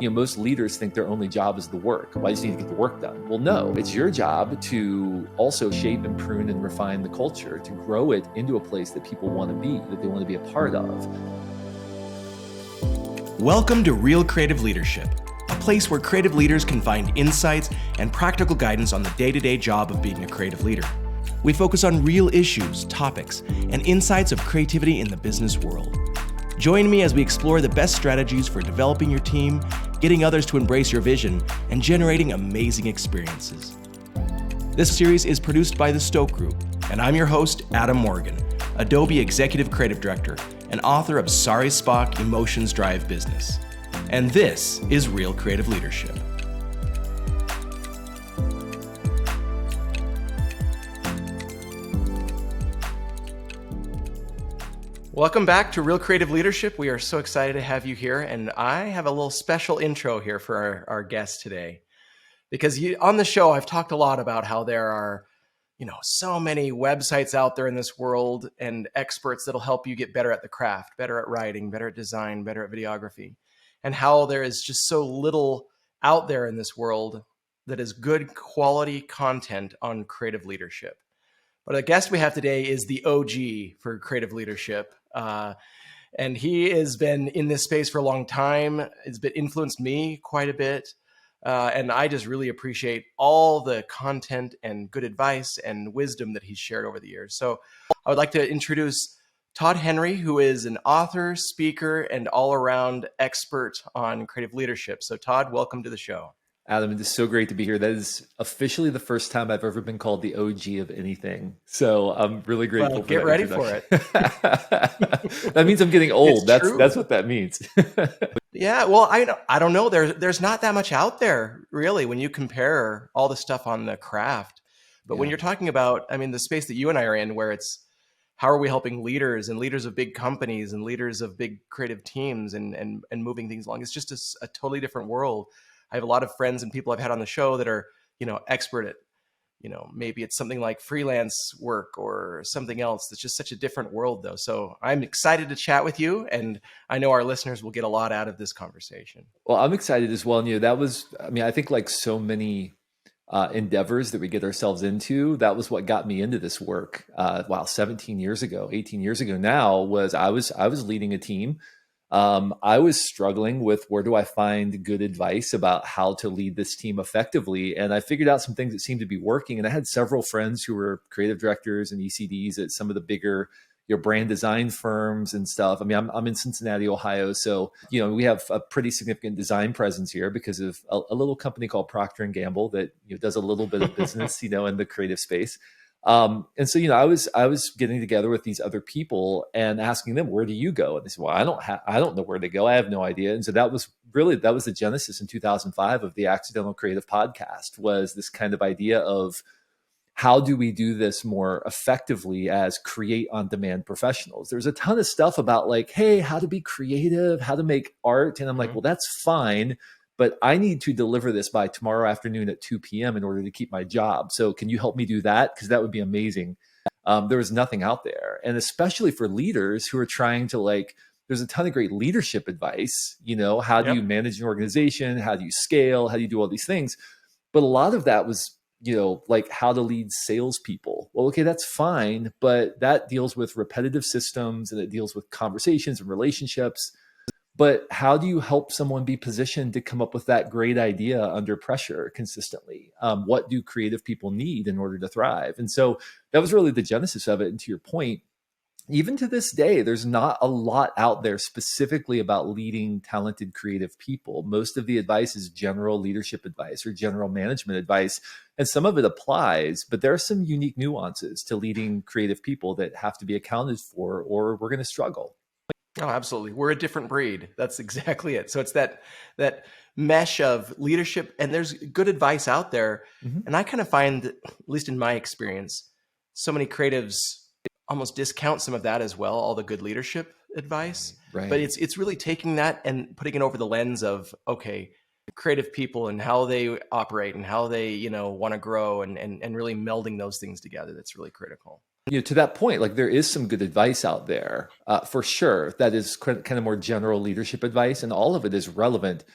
Most leaders think their only job is the work. Well, I just need to get the work done. Well, no, it's your job to also shape and prune and refine the culture, to grow it into a place that people want to be, that they want to be a part of. Welcome to Real Creative Leadership, a place where creative leaders can find insights and practical guidance on the day-to-day job of being a creative leader. We focus on real issues, topics, and insights of creativity in the business world. Join me as we explore the best strategies for developing your team, getting others to embrace your vision, and generating amazing experiences. This series is produced by the Stoke Group, and I'm your host, Adam Morgan, Adobe Executive Creative Director and author of Sorry Spock, Emotions Drive Business. And this is Real Creative Leadership. Welcome back to Real Creative Leadership. We are so excited to have you here, and I have a little special intro here for our guest today. Because on the show, I've talked a lot about how there are, so many websites out there in this world and experts that'll help you get better at the craft, better at writing, better at design, better at videography, and how there is just so little out there in this world that is good quality content on creative leadership. But the guest we have today is the OG for creative leadership. And he has been in this space for a long time. It's been influenced me quite a bit. And I just really appreciate all the content and good advice and wisdom that he's shared over the years. So I would like to introduce Todd Henry, who is an author, speaker, and all-around expert on creative leadership. So Todd, welcome to the show. Adam, it is so great to be here. That is officially the first time I've ever been called the OG of anything. So I'm really grateful for that. Get ready for it. That means I'm getting old. That's what that means. Yeah, well, I don't know. There's not that much out there, really, when you compare all the stuff on the craft. But when you're talking about, the space that you and I are in, where it's how are we helping leaders and leaders of big companies and leaders of big creative teams and moving things along, it's just a totally different world. I have a lot of friends and people I've had on the show that are, expert at, maybe it's something like freelance work or something else. That's just such a different world, though. So I'm excited to chat with you, and I know our listeners will get a lot out of this conversation. Well, I'm excited as well. And, that was, I think like so many endeavors that we get ourselves into, that was what got me into this work. 18 years ago now was I was leading a team. I was struggling with where do I find good advice about how to lead this team effectively. And I figured out some things that seemed to be working. And I had several friends who were creative directors and ECDs at some of the bigger, brand design firms and stuff. I'm in Cincinnati, Ohio. So, we have a pretty significant design presence here because of a little company called Procter & Gamble that does a little bit of business, in the creative space. And so, I was getting together with these other people and asking them, where do you go? And they said, well, I don't know where to go. I have no idea. And so that was the genesis in 2005 of the Accidental Creative Podcast, was this kind of idea of how do we do this more effectively as create on demand professionals? There's a ton of stuff about like, hey, how to be creative, how to make art. And I'm like, well, that's fine, but I need to deliver this by tomorrow afternoon at 2 p.m. in order to keep my job. So can you help me do that? Because that would be amazing. There was nothing out there. And especially for leaders who are trying to there's a ton of great leadership advice, how do you manage an organization? How do you scale? How do you do all these things? But a lot of that was, like how to lead salespeople. Well, okay, that's fine, but that deals with repetitive systems and it deals with conversations and relationships. But how do you help someone be positioned to come up with that great idea under pressure consistently? What do creative people need in order to thrive? And so that was really the genesis of it. And to your point, even to this day, there's not a lot out there specifically about leading talented creative people. Most of the advice is general leadership advice or general management advice. And some of it applies, but there are some unique nuances to leading creative people that have to be accounted for, or we're going to struggle. Oh, absolutely. We're a different breed. That's exactly it. So it's that mesh of leadership, and there's good advice out there. Mm-hmm. And I kind of find that, at least in my experience, so many creatives almost discount some of that as well, all the good leadership advice. Right. But it's really taking that and putting it over the lens of, okay, creative people and how they operate and how they, want to grow and really melding those things together. That's really critical. To that point, there is some good advice out there for sure. That is kind of more general leadership advice, and all of it is relevant.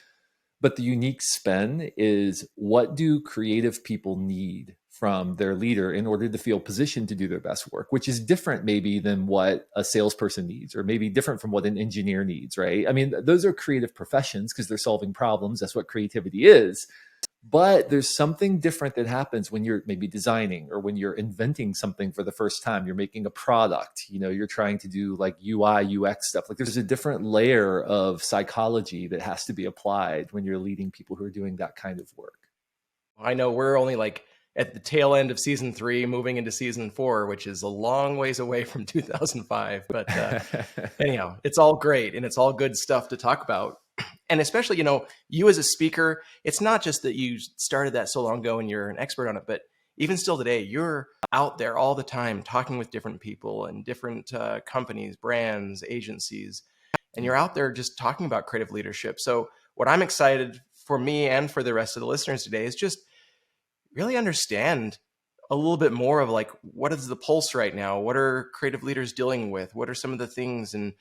But the unique spin is, what do creative people need from their leader in order to feel positioned to do their best work, which is different maybe than what a salesperson needs, or maybe different from what an engineer needs, right? I mean, those are creative professions because they're solving problems. That's what creativity is. But there's something different that happens when you're maybe designing, or when you're inventing something for the first time. You're making a product, you're trying to do like UI, UX stuff. Like, there's a different layer of psychology that has to be applied when you're leading people who are doing that kind of work. I know we're only like at the tail end of season 3, moving into season 4, which is a long ways away from 2005. But anyhow, it's all great and it's all good stuff to talk about. And especially, you as a speaker, it's not just that you started that so long ago and you're an expert on it, but even still today, you're out there all the time talking with different people and different companies, brands, agencies, and you're out there just talking about creative leadership. So what I'm excited for me and for the rest of the listeners today is just really understand a little bit more of like, what is the pulse right now? What are creative leaders dealing with? What are some of the things and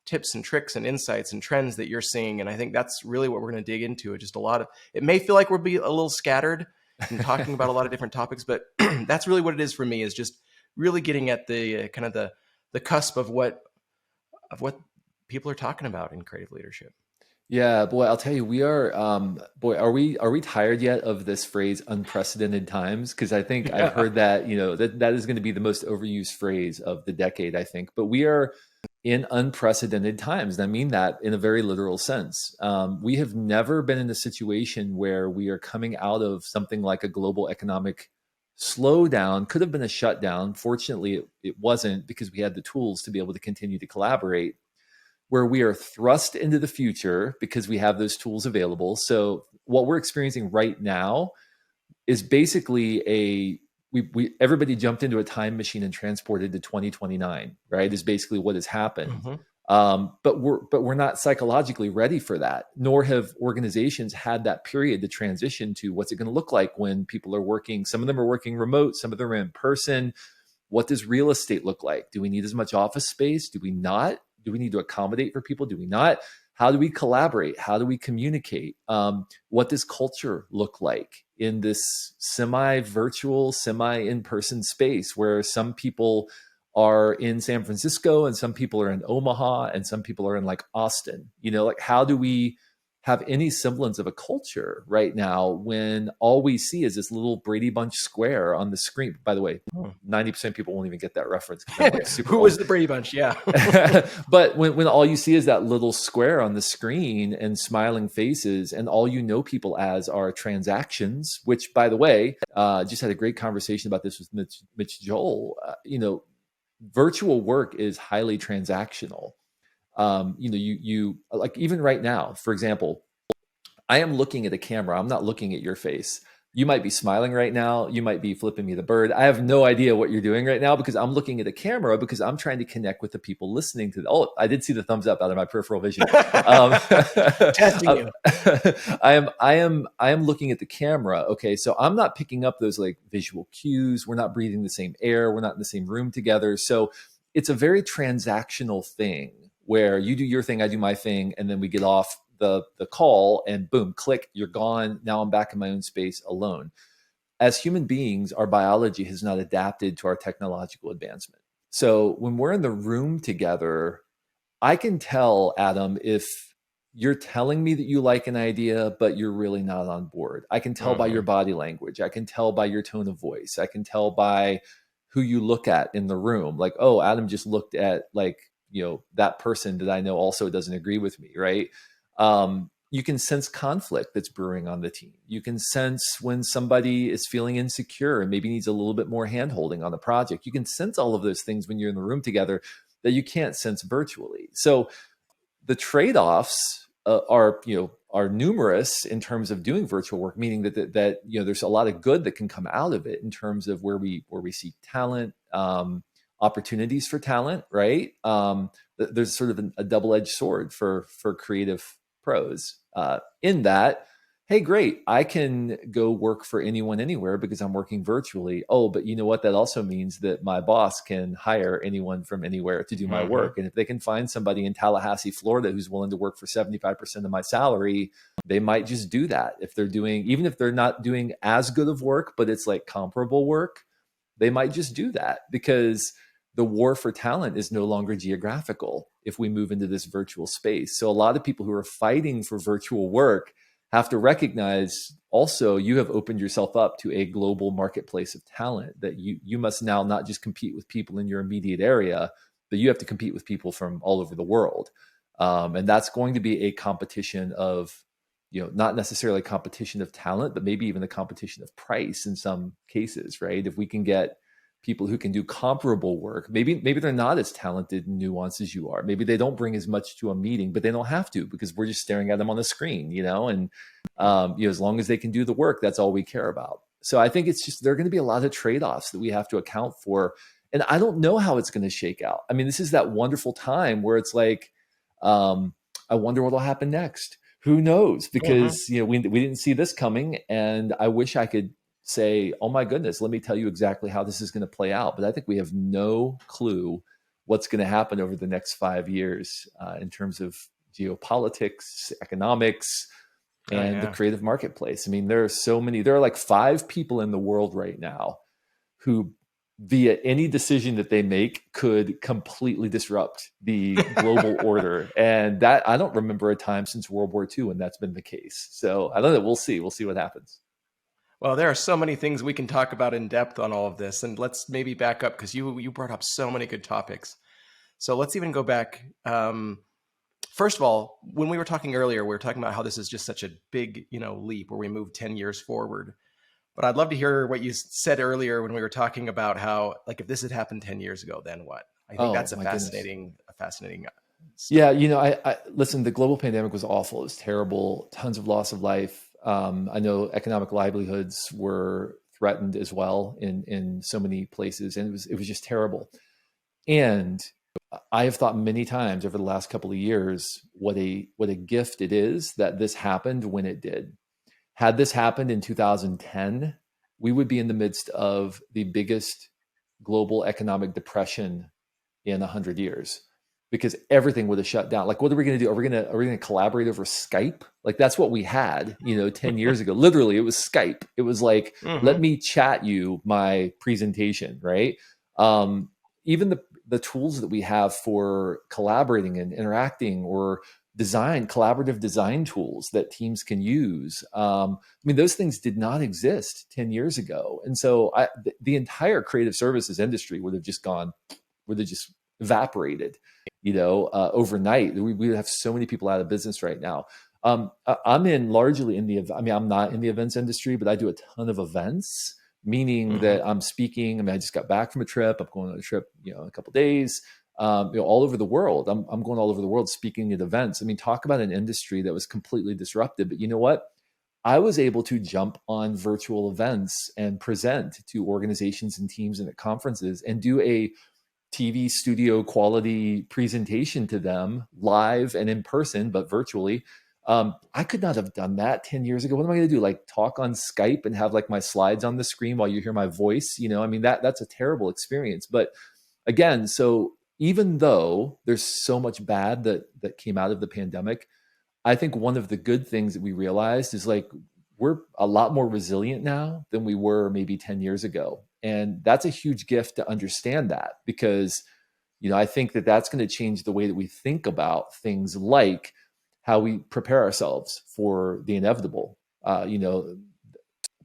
tips and tricks and insights and trends that you're seeing? And I think that's really what we're going to dig into. Just a lot of, it may feel like we'll be a little scattered and talking about a lot of different topics, but that's really what it is for me, is just really getting at the kind of the cusp of what people are talking about in creative leadership. Yeah, boy, I'll tell you, we are, boy, are we tired yet of this phrase unprecedented times? Because I think I've Yeah. heard that, that is going to be the most overused phrase of the decade, I think. But we are in unprecedented times. And I mean that in a very literal sense. We have never been in a situation where we are coming out of something like a global economic slowdown. Could have been a shutdown. Fortunately, it wasn't, because we had the tools to be able to continue to collaborate, where we are thrust into the future because we have those tools available. So what we're experiencing right now is basically we everybody jumped into a time machine and transported to 2029, right? Is basically what has happened. Mm-hmm. But we're not psychologically ready for that, nor have organizations had that period to transition to what's it going to look like when people are working. Some of them are working remote, some of them are in person. What does real estate look like? Do we need as much office space? Do we not? Do we need to accommodate for people? Do we not? How do we collaborate? How do we communicate? What does culture look like in this semi-virtual, semi-in-person space where some people are in San Francisco and some people are in Omaha and some people are in like Austin? Like, how do we have any semblance of a culture right now when all we see is this little Brady Bunch square on the screen? By the way, 90% of people won't even get that reference because I'm like super Who old. was the Brady Bunch? Yeah. But when all you see is that little square on the screen and smiling faces, and all people as are transactions, which, by the way, just had a great conversation about this with Mitch Joel. Virtual work is highly transactional. You like, even right now, for example, I am looking at a camera. I'm not looking at your face. You might be smiling right now. You might be flipping me the bird. I have no idea what you're doing right now because I'm looking at a camera, because I'm trying to connect with the people listening to Oh, I did see the thumbs up out of my peripheral vision. Testing you. I am looking at the camera. Okay. So I'm not picking up those like visual cues. We're not breathing the same air. We're not in the same room together. So it's a very transactional thing where you do your thing, I do my thing, and then we get off the call and boom, click, you're gone. Now I'm back in my own space alone. As human beings, our biology has not adapted to our technological advancement. So when we're in the room together, I can tell, Adam, if you're telling me that you like an idea, but you're really not on board. I can tell by your body language. I can tell by your tone of voice. I can tell by who you look at in the room. Like, oh, Adam just looked at like, that person that I know also doesn't agree with me, right? You can sense conflict that's brewing on the team. You can sense when somebody is feeling insecure and maybe needs a little bit more handholding on the project. You can sense all of those things when you're in the room together that you can't sense virtually. So the trade-offs are numerous in terms of doing virtual work, meaning that there's a lot of good that can come out of it in terms of where we seek talent, opportunities for talent, right? There's sort of a double-edged sword for creative pros in that. hey, great, I can go work for anyone anywhere because I'm working virtually. Oh, but you know what? That also means that my boss can hire anyone from anywhere to do my Hmm. work. And if they can find somebody in Tallahassee, Florida, who's willing to work for 75% of my salary, they might just do that. If they're doing, even if they're not doing as good of work, but it's like comparable work, they might just do that because the war for talent is no longer geographical if we move into this virtual space. So a lot of people who are fighting for virtual work have to recognize also you have opened yourself up to a global marketplace of talent that you must now not just compete with people in your immediate area, but you have to compete with people from all over the world. And that's going to be a competition of, not necessarily a competition of talent, but maybe even a competition of price in some cases, right? If we can get people who can do comparable work, maybe they're not as talented and nuanced as you are. Maybe they don't bring as much to a meeting, but they don't have to because we're just staring at them on the screen, and as long as they can do the work, that's all we care about. So I think it's just there are going to be a lot of trade-offs that we have to account for, and I don't know how it's going to shake out. I mean, this is that wonderful time where it's like, I wonder what will happen next. Who knows? Hmm. Because we didn't see this coming, and I wish I could say, oh my goodness, let me tell you exactly how this is going to play out. But I think we have no clue what's going to happen over the next 5 years in terms of geopolitics, economics, Oh and the yeah. creative marketplace. I mean, there are like 5 people in the world right now who, via any decision that they make, could completely disrupt the global order. And that, I don't remember a time since World War II when that's been the case. So I don't know. We'll see. We'll see what happens. Well, there are so many things we can talk about in depth on all of this, and let's maybe back up because you brought up so many good topics. So let's even go back. First of all, when we were talking earlier, we were talking about how this is just such a big, leap where we moved 10 years forward. But I'd love to hear what you said earlier when we were talking about how, like, if this had happened 10 years ago, then what? I think Oh that's a my goodness. fascinating Yeah, story. I listen. The global pandemic was awful. It was terrible. Tons of loss of life. I know economic livelihoods were threatened as well in so many places, and it was just terrible. And I have thought many times over the last couple of years what a gift it is that this happened when it did. Had this happened in 2010, we would be in the midst of the biggest global economic depression in 100 years because everything would have shut down. Like, what are we going to do? Are we going to collaborate over Skype? Like, that's what we had, 10 years ago. Literally, it was Skype. It was like, let Hmm. me chat you my presentation, right? Um, Even the tools that we have for collaborating and interacting, or collaborative design tools that teams can use. I mean, those things did not exist 10 years ago. And so the entire creative services industry would have just evaporated, overnight. We would have so many people out of business right now. I'm in largely in the, I mean, I'm not in the events industry, but I do a ton of events, meaning Hmm. that I'm speaking. I mean, I just got back from a trip. I'm going on a trip, in a couple of days, all over the world. I'm going all over the world speaking at events. I mean, talk about an industry that was completely disrupted. But you know what? I was able to jump on virtual events and present to organizations and teams and at conferences and do a TV studio quality presentation to them live and in person, but virtually. I could not have done that 10 years ago. What am I going to do? Like, talk on Skype and have like my slides on the screen while you hear my voice? I mean, that's a terrible experience. But again, so even though there's so much bad that came out of the pandemic, I think one of the good things that we realized is like we're a lot more resilient now than we were maybe 10 years ago. And that's a huge gift to understand that because, I think that that's going to change the way that we think about things like how we prepare ourselves for the inevitable.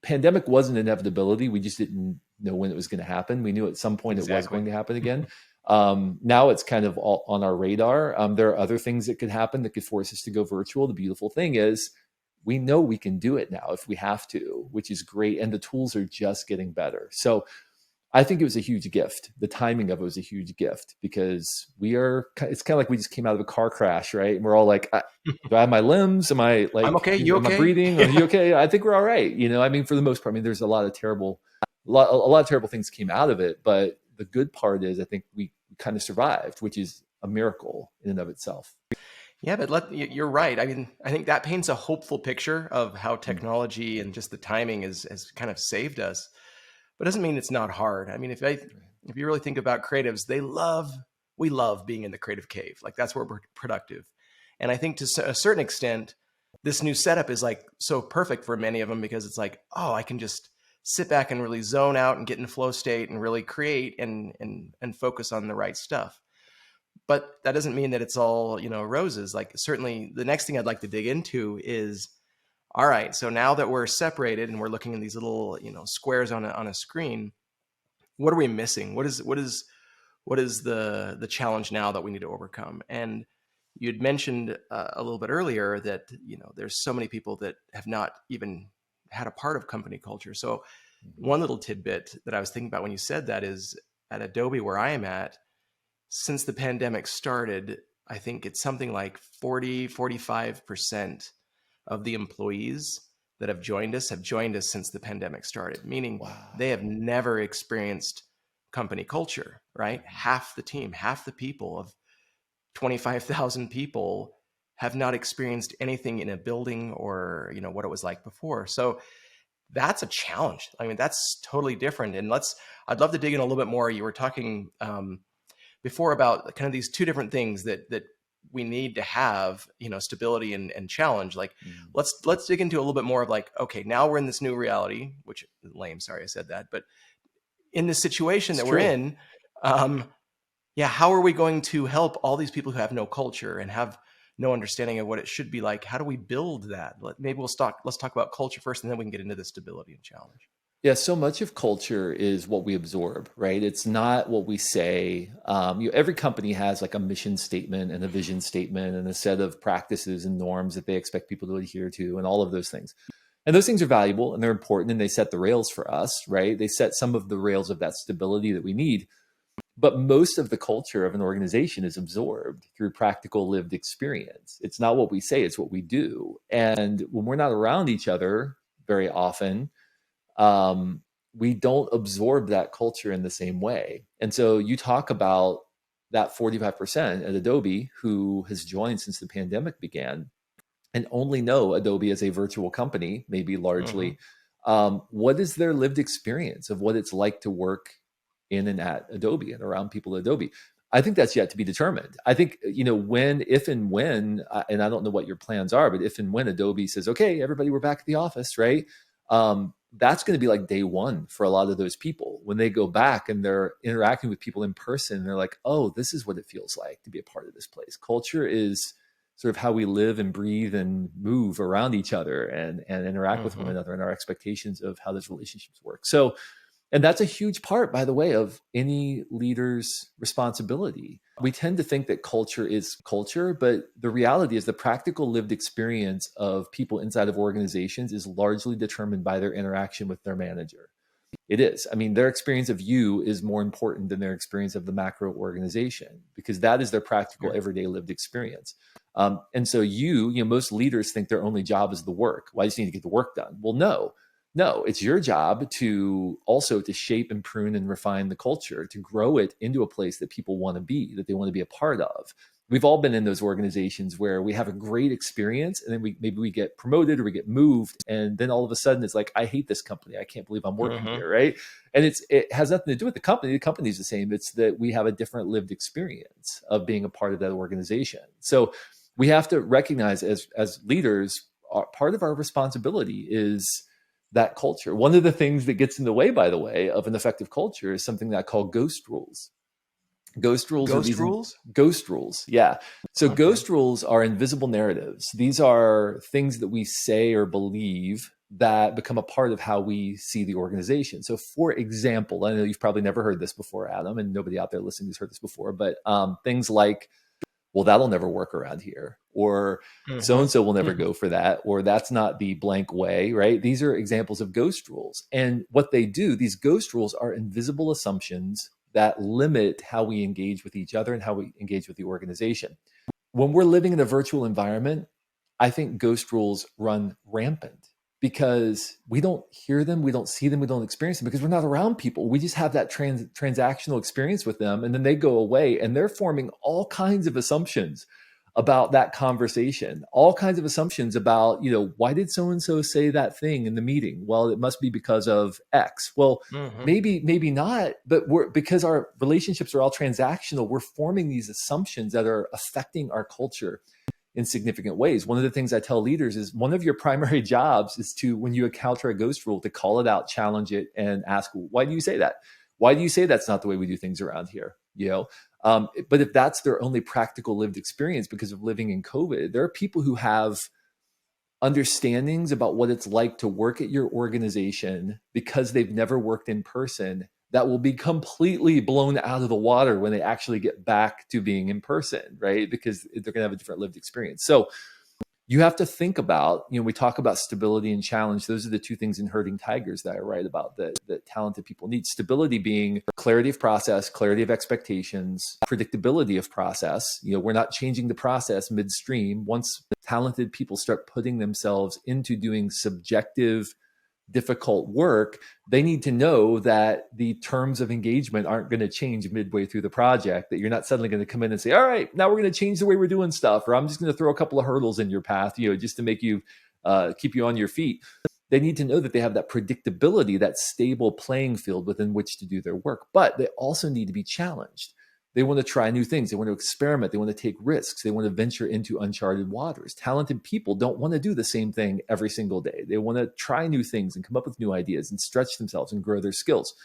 Pandemic was an inevitability. We just didn't know when it was going to happen. We knew at some point it was Exactly. going to happen again. Now it's kind of all on our radar. There are other things that could happen that could force us to go virtual. The beautiful thing is we know we can do it now if we have to, which is great. And the tools are just getting better. So I think it was a huge gift. The timing of it was a huge gift because it's kind of like we just came out of a car crash, right? And we're all like, do I have my limbs? Am I I'm like, okay. You am I okay? breathing? Are you okay? I think we're all right. I mean, for the most part, I mean, there's a lot of terrible things came out of it. But the good part is I think we kind of survived, which is a miracle in and of itself. Yeah, but you're right. I mean, I think that paints a hopeful picture of how Mm. technology and just the timing has kind of saved us. But it doesn't mean it's not hard. I mean, if you really think about creatives, we love being in the creative cave. Like that's where we're productive. And I think to a certain extent, this new setup is like so perfect for many of them because it's like, oh, I can just sit back and really zone out and get in flow state and really create and focus on the right stuff. But that doesn't mean that it's all, roses. Like certainly the next thing I'd like to dig into is, all right, so now that we're separated and we're looking in these little, squares on a screen, what are we missing? What is the challenge now that we need to overcome? And you'd mentioned a little bit earlier that, there's so many people that have not even had a part of company culture. So one little tidbit that I was thinking about when you said that is at Adobe, where I am at, since the pandemic started, I think it's something like 45% of the employees that have joined us since the pandemic started, meaning they Wow. have never experienced company culture, right? Half the team, half the people of 25,000 people have not experienced anything in a building or, what it was like before. So that's a challenge. I mean, that's totally different. And I'd love to dig in a little bit more. You were talking, before about kind of these two different things that we need to have, stability and challenge. Like Mm. let's dig into a little bit more of like, okay, now we're in this new reality, which lame, sorry I said that, but in this situation It's that we're true. in, um, yeah, how are we going to help all these people who have no culture and have no understanding of what it should be like? How do we build that? Maybe let's talk about culture first, and then we can get into the stability and challenge. Yeah, so much of culture is what we absorb, right? It's not what we say. Every company has like a mission statement and a vision statement and a set of practices and norms that they expect people to adhere to, and all of those things. And those things are valuable and they're important and they set the rails for us, right? They set some of the rails of that stability that we need. But most of the culture of an organization is absorbed through practical lived experience. It's not what we say, it's what we do. And when we're not around each other very often, um, we don't absorb that culture in the same way. And so you talk about that 45% at Adobe who has joined since the pandemic began and only know Adobe as a virtual company, maybe Mm-hmm. largely. What is their lived experience of what it's like to work in and at Adobe and around people at Adobe? I think that's yet to be determined. I think, if and when, and I don't know what your plans are, but if and when Adobe says, okay, everybody, we're back at the office, right? That's going to be like day one for a lot of those people. When they go back and they're interacting with people in person, they're like, oh, this is what it feels like to be a part of this place. Culture is sort of how we live and breathe and move around each other and interact with one Mm-hmm. another and our expectations of how those relationships work. So, and that's a huge part, by the way, of any leader's responsibility. We tend to think that culture is culture, but the reality is the practical lived experience of people inside of organizations is largely determined by their interaction with their manager. It is. I mean, their experience of you is more important than their experience of the macro organization because that is their practical, Sure. everyday lived experience. And so most leaders think their only job is the work. Well, I just need to get the work done. Well, no, it's your job to also to shape and prune and refine the culture, to grow it into a place that people want to be, that they want to be a part of. We've all been in those organizations where we have a great experience and then maybe we get promoted or we get moved and then all of a sudden it's like, I hate this company, I can't believe I'm working Mm-hmm. here, right? And it has nothing to do with the company's the same. It's that we have a different lived experience of being a part of that organization. So we have to recognize as leaders, part of our responsibility is that culture. One of the things that gets in the way, by the way, of an effective culture is something that I call ghost rules. Ghost rules are Ghost these rules. ghost rules. Yeah. So Okay. ghost rules are invisible narratives. These are things that we say or believe that become a part of how we see the organization. So, for example, I know you've probably never heard this before, Adam, and nobody out there listening has heard this before, but things like, well, that'll never work around here, or so Mm-hmm. and so will never go for that, or that's not the blank way, right? These are examples of ghost rules. And what they do, these ghost rules are invisible assumptions that limit how we engage with each other and how we engage with the organization. When we're living in a virtual environment, I think ghost rules run rampant because we don't hear them, we don't see them, we don't experience them because we're not around people. We just have that transactional experience with them and then they go away and they're forming all kinds of assumptions about that conversation, all kinds of assumptions about, why did so and so say that thing in the meeting? Well, it must be because of X. Well, Mm-hmm. maybe not, but because our relationships are all transactional, we're forming these assumptions that are affecting our culture in significant ways. One of the things I tell leaders is one of your primary jobs is to, when you encounter a ghost rule, to call it out, challenge it, and ask, why do you say that? Why do you say that's not the way we do things around here? But if that's their only practical lived experience because of living in COVID, there are people who have understandings about what it's like to work at your organization because they've never worked in person that will be completely blown out of the water when they actually get back to being in person, right? Because they're going to have a different lived experience. So you have to think about, we talk about stability and challenge. Those are the two things in Herding Tigers that I write about that talented people need. Stability being clarity of process, clarity of expectations, predictability of process. We're not changing the process midstream. Once talented people start putting themselves into doing subjective, difficult work, they need to know that the terms of engagement aren't going to change midway through the project, that you're not suddenly going to come in and say, all right, now we're going to change the way we're doing stuff, or I'm just going to throw a couple of hurdles in your path, just to make you keep you on your feet. They need to know that they have that predictability, that stable playing field within which to do their work, but they also need to be challenged. They want to try new things. They want to experiment. They want to take risks. They want to venture into uncharted waters. Talented people don't want to do the same thing every single day. They want to try new things and come up with new ideas and stretch themselves and grow their skills.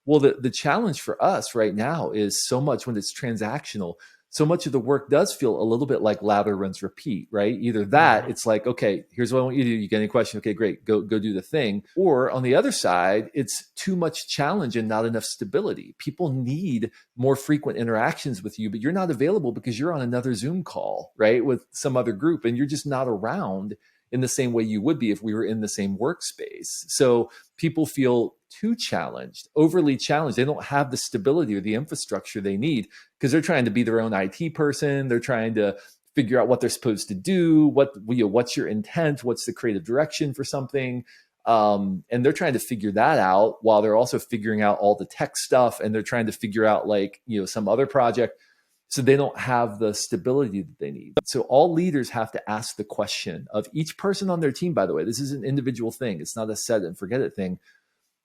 Well, the challenge for us right now is so much when it's transactional, so much of the work does feel a little bit like lather, rinse, repeat, right? Either that, Mm-hmm. it's like, okay, here's what I want you to do. You get any question? Okay, great. Go do the thing. Or on the other side, it's too much challenge and not enough stability. People need more frequent interactions with you, but you're not available because you're on another Zoom call, right? With some other group, and you're just not around in the same way you would be if we were in the same workspace. So people feel too challenged, overly challenged. They don't have the stability or the infrastructure they need because they're trying to be their own IT person. They're trying to figure out what they're supposed to do. What's your intent? What's the creative direction for something? And they're trying to figure that out while they're also figuring out all the tech stuff. And they're trying to figure out some other project. So they don't have the stability that they need. So all leaders have to ask the question of each person on their team, by the way, this is an individual thing. It's not a set and forget it thing.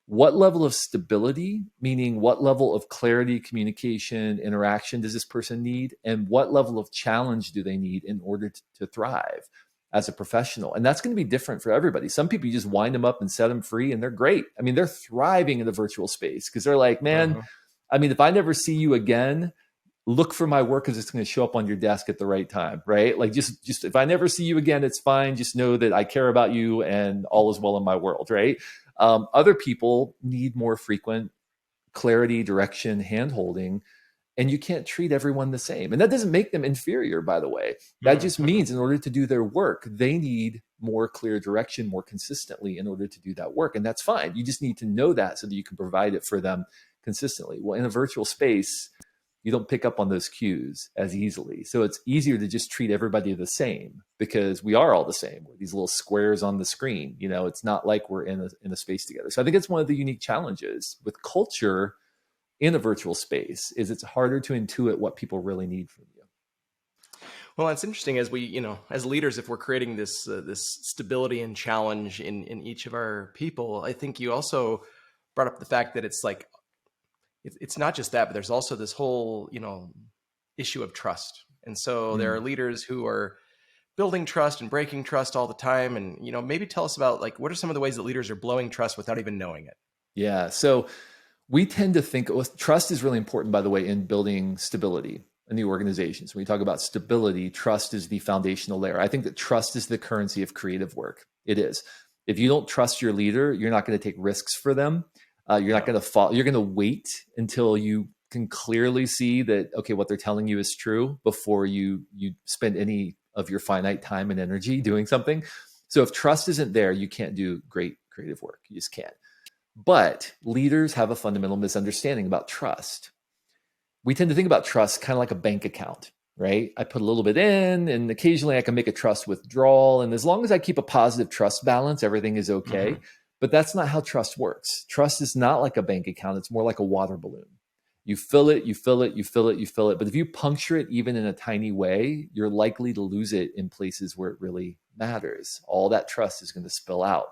What level of stability, meaning what level of clarity, communication, interaction does this person need? And what level of challenge do they need in order to thrive as a professional? And that's going to be different for everybody. Some people, you just wind them up and set them free and they're great. I mean, they're thriving in the virtual space because they're like, man, Mm-hmm. I mean, if I never see you again, look for my work because it's going to show up on your desk at the right time, right? Like just if I never see you again, it's fine. Just know that I care about you and all is well in my world, right? Other people need more frequent clarity, direction, hand holding, and you can't treat everyone the same. And that doesn't make them inferior, by the way. That just Mm-hmm. means in order to do their work, they need more clear direction more consistently in order to do that work. And that's fine. You just need to know that so that you can provide it for them consistently. Well, in a virtual space, you don't pick up on those cues as easily. So it's easier to just treat everybody the same because we are all the same. We're these little squares on the screen. It's not like we're in a space together. So I think it's one of the unique challenges with culture in a virtual space is it's harder to intuit what people really need from you. Well, it's interesting as we, as leaders, if we're creating this stability and challenge in each of our people, I think you also brought up the fact that it's like it's not just that, but there's also this whole issue of trust. And so there are Mm. leaders who are building trust and breaking trust all the time. And maybe tell us about what are some of the ways that leaders are blowing trust without even knowing it. Yeah. So we tend to think trust is really important, by the way, in building stability in the organizations. When we talk about stability, trust is the foundational layer. I think that trust is the currency of creative work. It is. If you don't trust your leader, you're not going to take risks for them. You're not No. going to fall. You're going to wait until you can clearly see that, okay, what they're telling you is true before you spend any of your finite time and energy doing something. So if trust isn't there, you can't do great creative work. You just can't. But leaders have a fundamental misunderstanding about trust. We tend to think about trust kind of like a bank account, right? I put a little bit in and occasionally I can make a trust withdrawal. And as long as I keep a positive trust balance, everything is okay. Mm-hmm. But that's not how trust works. Trust is not like a bank account. It's more like a water balloon. You fill it, you fill it, you fill it, you fill it. But if you puncture it even in a tiny way, you're likely to lose it in places where it really matters. All that trust is going to spill out.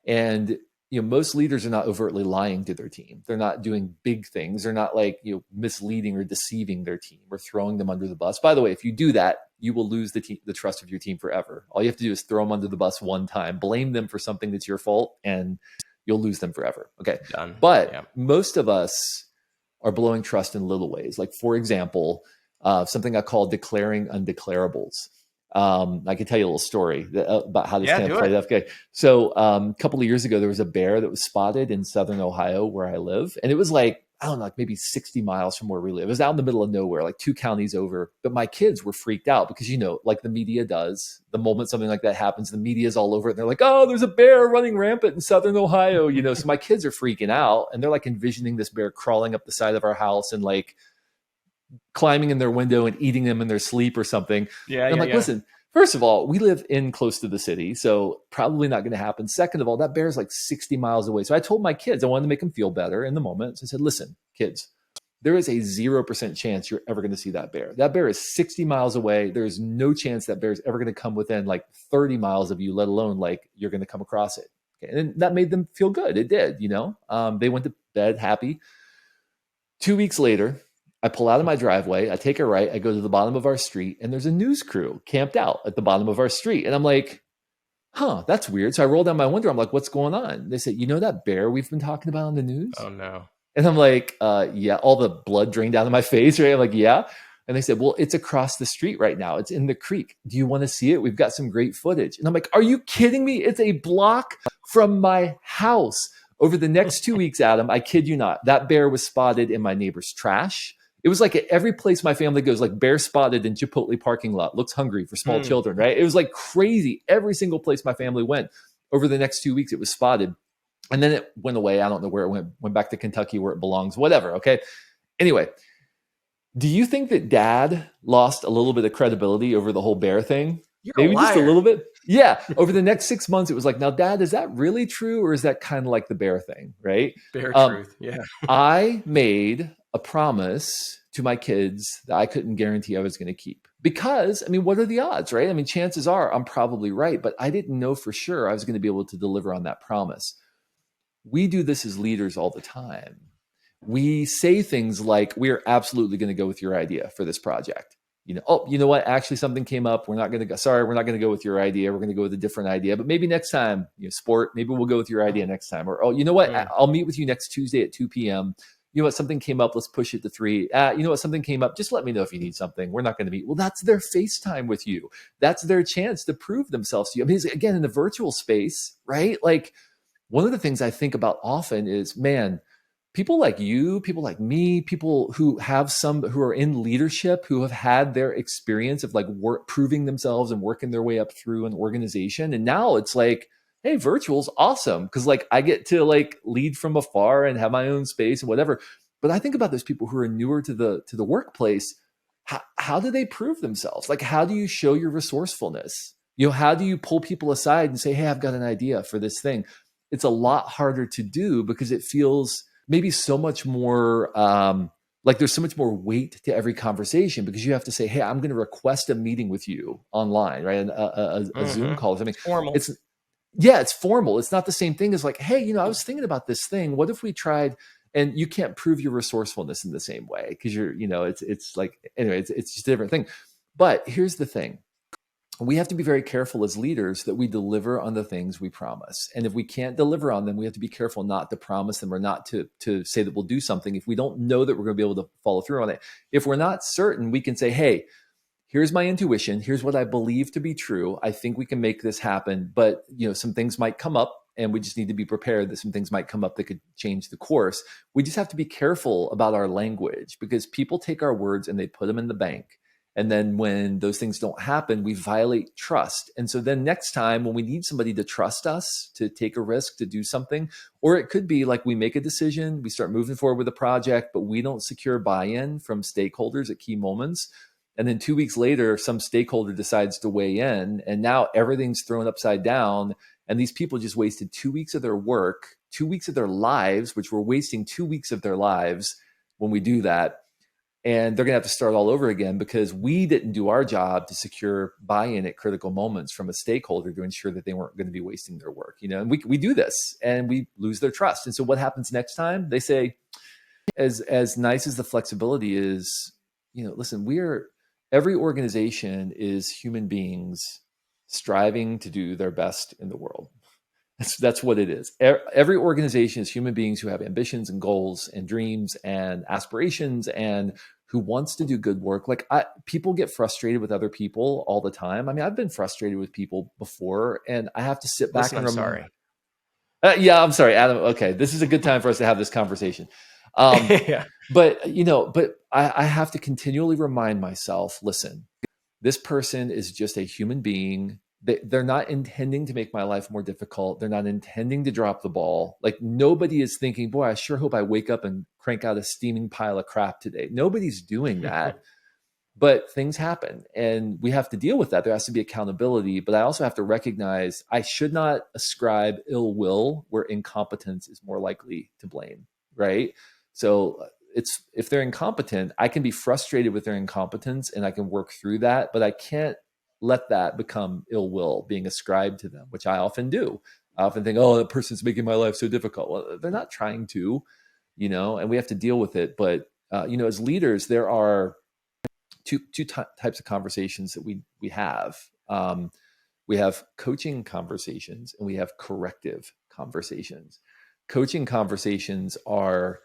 And most leaders are not overtly lying to their team. They're not doing big things. They're not like misleading or deceiving their team or throwing them under the bus. By the way, if you do that, you will lose the trust of your team forever. All you have to do is throw them under the bus one time, blame them for something that's your fault, and you'll lose them forever. Okay. Done. But Yeah. most of us are blowing trust in little ways. Like, for example, something I call declaring undeclarables. I can tell you a little story about how this kind of played out. Okay. So a couple of years ago, there was a bear that was spotted in Southern Ohio where I live. And it was like, I don't know, like maybe 60 miles from where we live. It was out in the middle of nowhere, like 2 counties over. But my kids were freaked out because, like the media does, the moment something like that happens, the media is all over it. And they're like, oh, there's a bear running rampant in Southern Ohio. So my kids are freaking out and they're like envisioning this bear crawling up the side of our house and like climbing in their window and eating them in their sleep or something. Yeah. And I'm like, listen, first of all, we live in close to the city, so probably not going to happen. Second of all, that bear is like 60 miles away. So I told my kids, I wanted to make them feel better in the moment. So I said, listen, kids, there is a 0% chance you're ever going to see that bear. That bear is 60 miles away. There's no chance that bear is ever going to come within like 30 miles of you, let alone like you're going to come across it. Okay. And that made them feel good. It did, they went to bed happy. 2 weeks later, I pull out of my driveway, I take a right, I go to the bottom of our street, and there's a news crew camped out at the bottom of our street. And I'm like, that's weird. So I roll down my window. I'm like, what's going on? They said, that bear we've been talking about on the news? Oh, no. And I'm like, yeah, all the blood drained down of my face, right? I'm like, yeah. And they said, well, it's across the street right now. It's in the creek. Do you want to see it? We've got some great footage. And I'm like, are you kidding me? It's a block from my house. Over the next 2 weeks, Adam, I kid you not, that bear was spotted in my neighbor's trash. It was like at every place my family goes, like bear spotted in Chipotle parking lot, looks hungry for small children, right? It was like crazy. Every single place my family went over the next 2 weeks, it was spotted. And then it went away. I don't know where it went back to Kentucky where it belongs, whatever. Okay. Anyway, do you think that dad lost a little bit of credibility over the whole bear thing? Maybe just a little bit. Yeah. Over the next 6 months, it was like, now, Dad, is that really true? Or is that kind of like the bear thing? Right. Bear truth. Yeah. I made a promise to my kids that I couldn't guarantee I was going to keep because, what are the odds, right? Chances are I'm probably right, but I didn't know for sure I was going to be able to deliver on that promise. We do this as leaders all the time. We say things like, we are absolutely going to go with your idea for this project. Oh, you know what? Actually, something came up. We're not going to go. Sorry, we're not going to go with your idea. We're going to go with a different idea. But maybe next time, sport, maybe we'll go with your idea next time. Or, oh, you know what? I'll meet with you next Tuesday at 2 p.m. You know what? Something came up. Let's push it to 3. You know what? Something came up. Just let me know if you need something. We're not going to meet. Well, that's their FaceTime with you. That's their chance to prove themselves to you. Again, in the virtual space, right? Like, one of the things I think about often is, man, people like you, people like me, people who are in leadership, who have had their experience of like proving themselves and working their way up through an organization. And now it's like, hey, virtual's awesome. Cause like I get to like lead from afar and have my own space and whatever. But I think about those people who are newer to the workplace. How do they prove themselves? Like, how do you show your resourcefulness? How do you pull people aside and say, hey, I've got an idea for this thing? It's a lot harder to do because it feels maybe so much more like there's so much more weight to every conversation because you have to say, hey, I'm going to request a meeting with you online, right? A Zoom call or something. It's formal. It's formal. It's not the same thing as like, hey, I was thinking about this thing. What if we tried? And you can't prove your resourcefulness in the same way because it's like, anyway, it's just a different thing. But here's the thing. We have to be very careful as leaders that we deliver on the things we promise. And if we can't deliver on them, we have to be careful not to promise them or not to say that we'll do something if we don't know that we're going to be able to follow through on it. If we're not certain, we can say, hey, here's my intuition. Here's what I believe to be true. I think we can make this happen. But some things might come up and we just need to be prepared that some things might come up that could change the course. We just have to be careful about our language because people take our words and they put them in the bank. And then when those things don't happen, we violate trust. And so then next time when we need somebody to trust us, to take a risk, to do something, or it could be like we make a decision, we start moving forward with a project, but we don't secure buy-in from stakeholders at key moments. And then 2 weeks later, some stakeholder decides to weigh in and now everything's thrown upside down. And these people just wasted 2 weeks of their work, 2 weeks of their lives, which were wasting 2 weeks of their lives when we do that. And they're going to have to start all over again because we didn't do our job to secure buy-in at critical moments from a stakeholder to ensure that they weren't going to be wasting their work. And we do this and we lose their trust. And so what happens next time? They say, as nice as the flexibility is, listen, every organization is human beings striving to do their best in the world. That's what it is. Every organization is human beings who have ambitions and goals and dreams and aspirations and who wants to do good work. Like people get frustrated with other people all the time. I mean, I've been frustrated with people before, and I have to sit back and I'm sorry. Yeah, I'm sorry, Adam. Okay, this is a good time for us to have this conversation. Yeah. But I have to continually remind myself, listen, this person is just a human being. They're not intending to make my life more difficult. They're not intending to drop the ball. Like nobody is thinking, boy, I sure hope I wake up and crank out a steaming pile of crap today. Nobody's doing that. But things happen and we have to deal with that. There has to be accountability, but I also have to recognize I should not ascribe ill will where incompetence is more likely to blame, right? So if they're incompetent, I can be frustrated with their incompetence and I can work through that, but I can't let that become ill will being ascribed to them, which I often do. I often think, oh, that person's making my life so difficult. Well, they're not trying to, and we have to deal with it. But, as leaders, there are two types of conversations that we have. We have coaching conversations and we have corrective conversations. Coaching conversations are,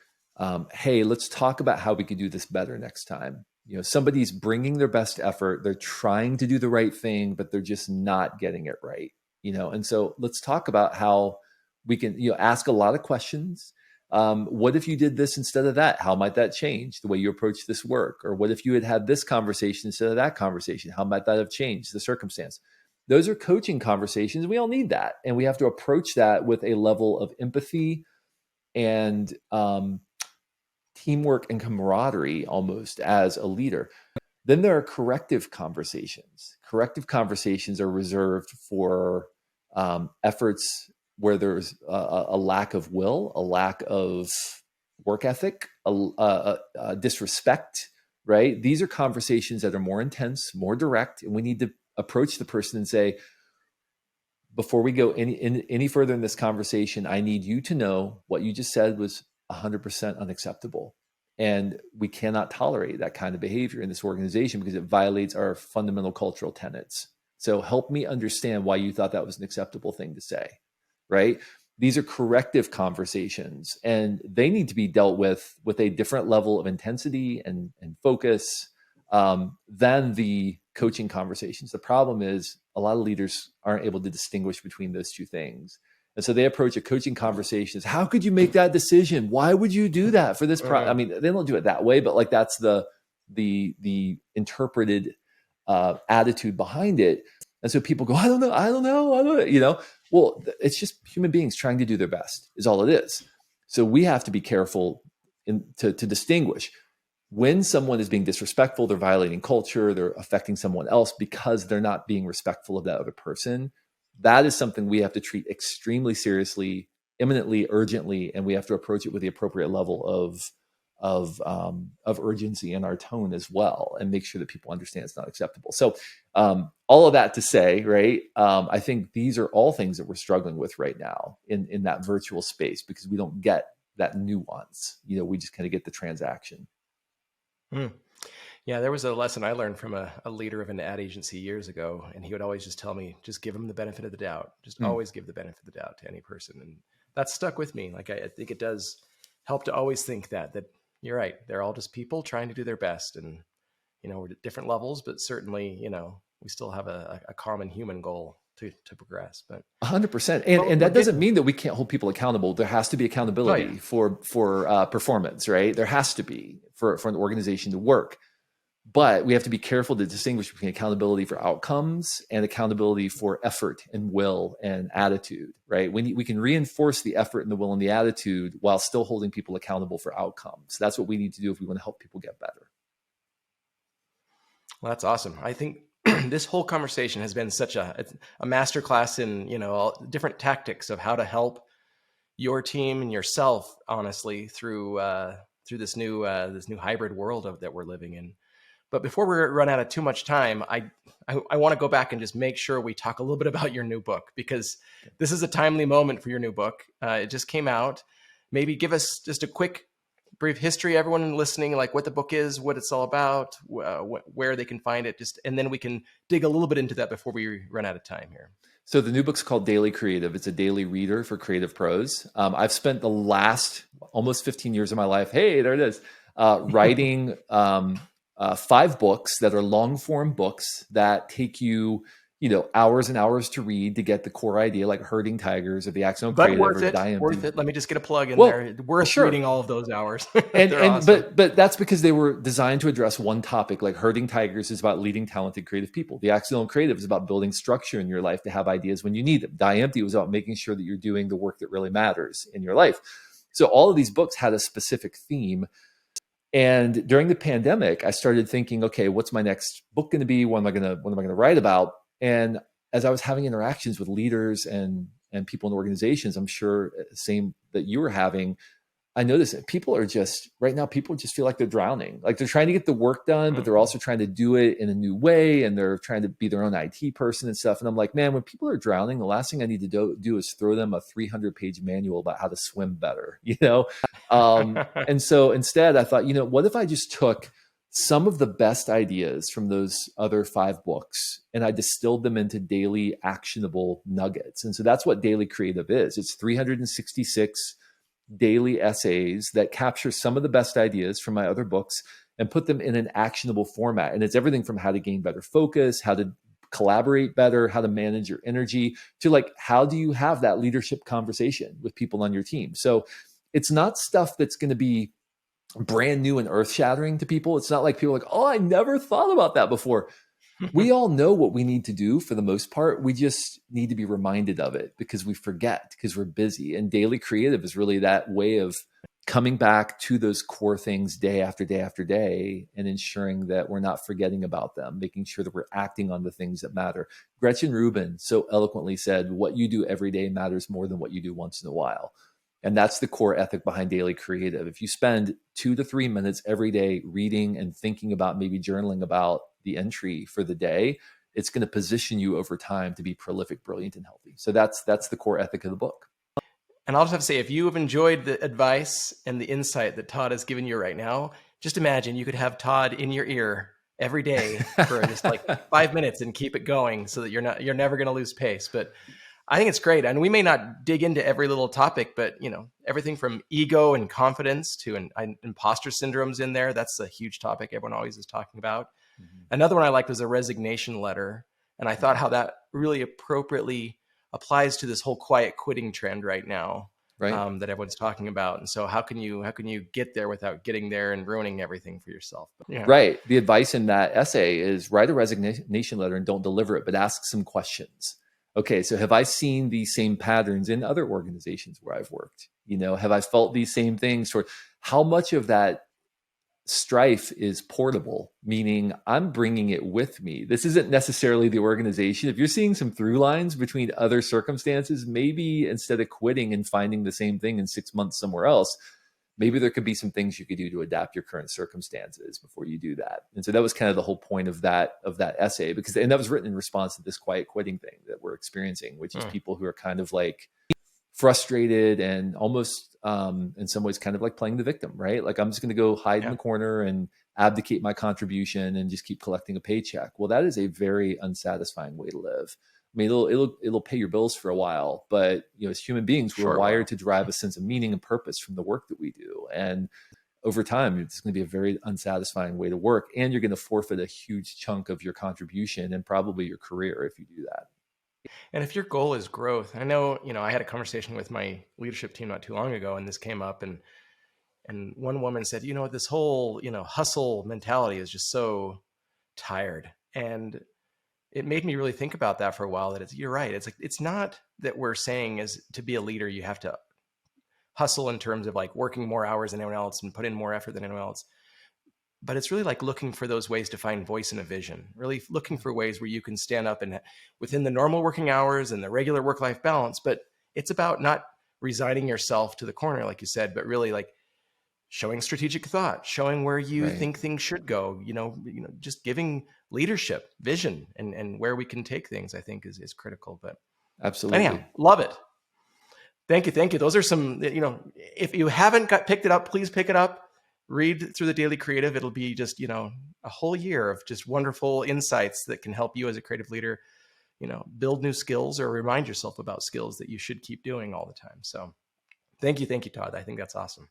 hey, let's talk about how we could do this better next time. Somebody's bringing their best effort. They're trying to do the right thing, but they're just not getting it right. And so let's talk about how we can, ask a lot of questions. What if you did this instead of that? How might that change the way you approach this work? Or what if you had this conversation instead of that conversation? How might that have changed the circumstance? Those are coaching conversations. We all need that. And we have to approach that with a level of empathy and teamwork and camaraderie almost as a leader. Then there are corrective conversations. Corrective conversations are reserved for efforts where there's a lack of will, a lack of work ethic, a disrespect, right? These are conversations that are more intense, more direct, and we need to approach the person and say, before we go any further in this conversation, I need you to know what you just said was 100% unacceptable. And we cannot tolerate that kind of behavior in this organization because it violates our fundamental cultural tenets. So help me understand why you thought that was an acceptable thing to say, right? These are corrective conversations and they need to be dealt with a different level of intensity and focus than the coaching conversations. The problem is a lot of leaders aren't able to distinguish between those two things. And so they approach a coaching conversation as, how could you make that decision? Why would you do that for this? I mean, they don't do it that way, but like that's the interpreted attitude behind it. And so people go, I don't know. Well, it's just human beings trying to do their best is all it is. So we have to be careful to distinguish when someone is being disrespectful, they're violating culture, they're affecting someone else because they're not being respectful of that other person. That is something we have to treat extremely seriously, imminently, urgently, and we have to approach it with the appropriate level of urgency in our tone as well, and make sure that people understand it's not acceptable. So all of that to say, right, I think these are all things that we're struggling with right now in that virtual space because we don't get that nuance. We just kind of get the transaction. Yeah, there was a lesson I learned from a leader of an ad agency years ago, and he would always just tell me, just give them the benefit of the doubt. Just always give the benefit of the doubt to any person. And that stuck with me. Like, I think it does help to always think that you're right. They're all just people trying to do their best. And, we're at different levels, but certainly, we still have a common human goal to progress. But 100%. And that doesn't mean that we can't hold people accountable. There has to be accountability for performance, right? There has to be for an organization to work. But we have to be careful to distinguish between accountability for outcomes and accountability for effort and will and attitude, right? We can reinforce the effort and the will and the attitude while still holding people accountable for outcomes. That's what we need to do if we want to help people get better. Well, that's awesome. I think this whole conversation has been such a masterclass in, all different tactics of how to help your team and yourself, honestly, through through this new hybrid world that we're living in. But before we run out of too much time, I want to go back and just make sure we talk a little bit about your new book, because this is a timely moment for your new book. It just came out. Maybe give us just a quick, brief history, everyone listening, like what the book is, what it's all about, where they can find it, and then we can dig a little bit into that before we run out of time here. So the new book's called Daily Creative. It's a daily reader for creative pros. I've spent the last almost 15 years of my life, hey, there it is, writing 5 books that are long form books that take you, hours and hours to read to get the core idea, like Herding Tigers or The Accidental But Creative worth or it, Die Empty. worth it. Let me just get a plug in Well, there. Worth sure. reading all of those hours. And awesome. but that's because they were designed to address one topic. Like Herding Tigers is about leading talented creative people. The Accidental Creative is about building structure in your life to have ideas when you need them. Die Empty was about making sure that you're doing the work that really matters in your life. So all of these books had a specific theme. And during the pandemic, I started thinking, okay, what's my next book going to be? What am I going to write about? And as I was having interactions with leaders and people in organizations, I'm sure same that you were having, I noticed that people just feel like they're drowning. Like they're trying to get the work done, but they're also trying to do it in a new way. And they're trying to be their own IT person and stuff. And I'm like, man, when people are drowning, the last thing I need to do is throw them a 300-page manual about how to swim better, And so instead I thought, what if I just took some of the best ideas from those other 5 books and I distilled them into daily actionable nuggets. And so that's what Daily Creative is. It's 366 daily essays that capture some of the best ideas from my other books and put them in an actionable format. And it's everything from how to gain better focus, how to collaborate better, how to manage your energy, to like, how do you have that leadership conversation with people on your team? So it's not stuff that's going to be brand new and earth shattering to people. It's not like people are like, oh, I never thought about that before. We all know what we need to do for the most part. We just need to be reminded of it because we forget, because we're busy. And Daily Creative is really that way of coming back to those core things day after day after day and ensuring that we're not forgetting about them, making sure that we're acting on the things that matter. Gretchen Rubin so eloquently said, what you do every day matters more than what you do once in a while. And that's the core ethic behind Daily Creative. If you spend 2 to 3 minutes every day reading and thinking about, maybe journaling about the entry for the day, it's going to position you over time to be prolific, brilliant, and healthy. So that's the core ethic of the book. And I'll just have to say, if you have enjoyed the advice and the insight that Todd has given you right now, just imagine you could have Todd in your ear every day for just like 5 minutes and keep it going so that you're never going to lose pace. But I think it's great. And we may not dig into every little topic, but everything from ego and confidence to imposter syndrome's in there. That's a huge topic everyone always is talking about. Mm-hmm. Another one I liked was a resignation letter. And I thought how that really appropriately applies to this whole quiet quitting trend right now, right? That everyone's talking about. And so how can you get there without getting there and ruining everything for yourself? But, Right. The advice in that essay is write a resignation letter and don't deliver it, but ask some questions. Okay, so have I seen these same patterns in other organizations where I've worked? Have I felt these same things? Or how much of that strife is portable, meaning I'm bringing it with me? This isn't necessarily the organization. If you're seeing some through lines between other circumstances, maybe instead of quitting and finding the same thing in 6 months somewhere else, maybe there could be some things you could do to adapt your current circumstances before you do that. And so that was kind of the whole point of that essay, and that was written in response to this quiet quitting thing that we're experiencing, which is people who are kind of like frustrated and almost in some ways kind of like playing the victim, right? Like, I'm just going to go hide in the corner and abdicate my contribution and just keep collecting a paycheck. Well, that is a very unsatisfying way to live. I mean, it'll pay your bills for a while, but as human beings, we're wired to derive a sense of meaning and purpose from the work that we do. And over time, it's going to be a very unsatisfying way to work, and you're going to forfeit a huge chunk of your contribution and probably your career if you do that. And if your goal is growth, I know, I had a conversation with my leadership team not too long ago, and this came up, and one woman said, this whole, hustle mentality is just so tired. And it made me really think about that for a while, that you're right. It's like, it's not that we're saying as to be a leader, you have to hustle in terms of like working more hours than anyone else and put in more effort than anyone else. But it's really like looking for those ways to find voice and a vision, really looking for ways where you can stand up and within the normal working hours and the regular work-life balance. But it's about not resigning yourself to the corner, like you said, but really like showing strategic thought, showing where you Right. think things should go, just giving leadership, vision, and where we can take things, I think is critical. But anyhow, Absolutely. love it. Thank you. Thank you. Those are some, if you haven't picked it up, please pick it up. Read through the Daily Creative. It'll be just, a whole year of just wonderful insights that can help you as a creative leader, build new skills or remind yourself about skills that you should keep doing all the time. So thank you, Todd. I think that's awesome.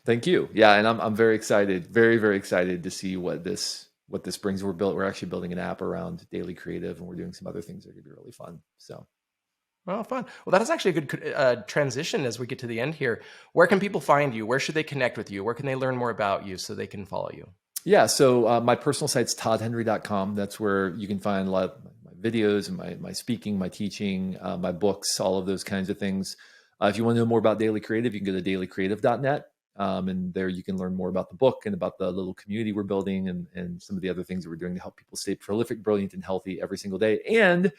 Thank you. Yeah, and I'm very excited, very, very excited to see what this brings. We're actually building an app around Daily Creative, and we're doing some other things that are going to be really fun. So, well, fun. Well, that is actually a good transition as we get to the end here. Where can people find you? Where should they connect with you? Where can they learn more about you so they can follow you? yeah, so my personal site's toddhenry.com. That's where you can find a lot of my videos and my speaking, my teaching, my books, all of those kinds of things. If you want to know more about Daily Creative, you can go to dailycreative.net. And there you can learn more about the book and about the little community we're building and some of the other things that we're doing to help people stay prolific, brilliant, and healthy every single day. And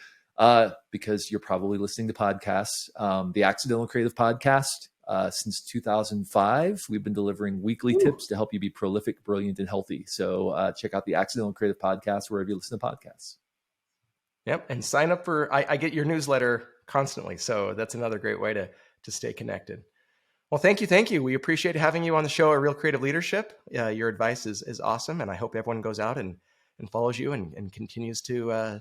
because you're probably listening to podcasts, the Accidental Creative Podcast, since 2005, we've been delivering weekly tips to help you be prolific, brilliant, and healthy. So check out the Accidental Creative Podcast wherever you listen to podcasts. Yep. And sign up for, I get your newsletter constantly. So that's another great way to stay connected. Well, thank you. We appreciate having you on the show at Real Creative Leadership. Your advice is awesome. And I hope everyone goes out and follows you and continues to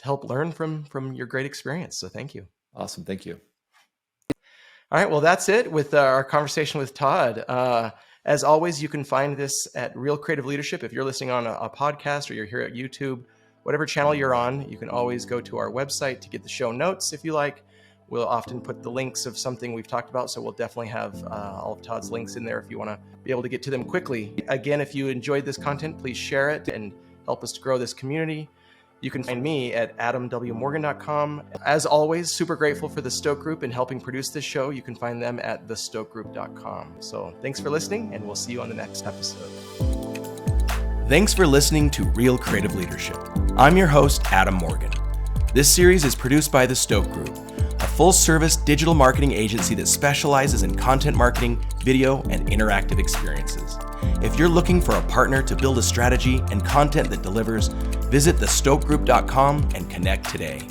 help learn from your great experience. So thank you. Awesome. Thank you. All right. Well, that's it with our conversation with Todd. As always, you can find this at Real Creative Leadership. If you're listening on a podcast or you're here at YouTube, whatever channel you're on, you can always go to our website to get the show notes if you like. We'll often put the links of something we've talked about, so we'll definitely have all of Todd's links in there if you want to be able to get to them quickly. Again, if you enjoyed this content, please share it and help us to grow this community. You can find me at adamwmorgan.com. As always, super grateful for the Stoke Group in helping produce this show. You can find them at thestokegroup.com. So thanks for listening, and we'll see you on the next episode. Thanks for listening to Real Creative Leadership. I'm your host, Adam Morgan. This series is produced by the Stoke Group, a full-service digital marketing agency that specializes in content marketing, video, and interactive experiences. If you're looking for a partner to build a strategy and content that delivers, visit thestokegroup.com and connect today.